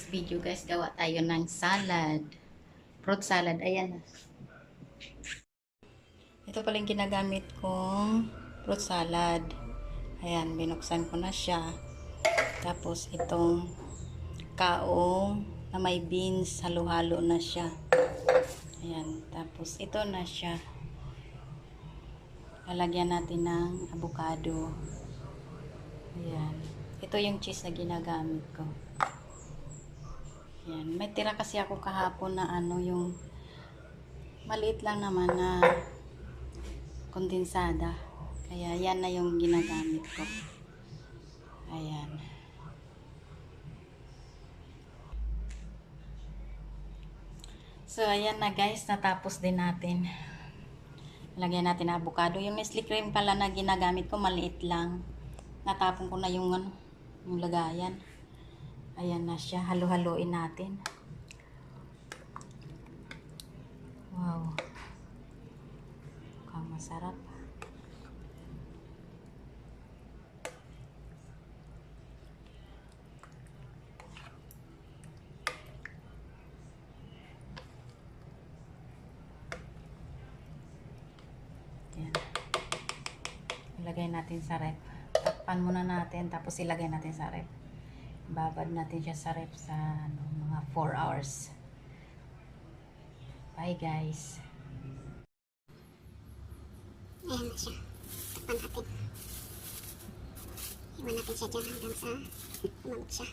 today's video guys, gawa tayo ng salad. Fruit salad. Ayan. Ito pala yung ginagamit kong fruit salad. Ayan, binuksan ko na siya. Tapos itong kaong na may beans, halo-halo na siya. Ayan, tapos ito na siya. Lalagyan natin ng avocado. Ayan. Ito yung cheese na ginagamit ko. Ayan. May tira kasi ako kahapon na yung maliit lang naman na kondensada. Kaya yan na yung ginagamit ko. Ayan. So, ayan na guys. Natapos din natin. Lagyan natin ng avocado. Yung Nestle cream pala na ginagamit ko, maliit lang. Natapon ko na yung yung lagayan. Ayan na siya. Halo-haloin natin. Wow. Mukhang masarap. Ayan. Ilagay natin sa ref. Takpan muna natin. Tapos ilagay natin sa ref. Babad natin siya sa ref sa mga 4 hours. Bye guys. Ayan na siya. Takpan natin. Iwan natin siya dyan hanggang sa umamot siya.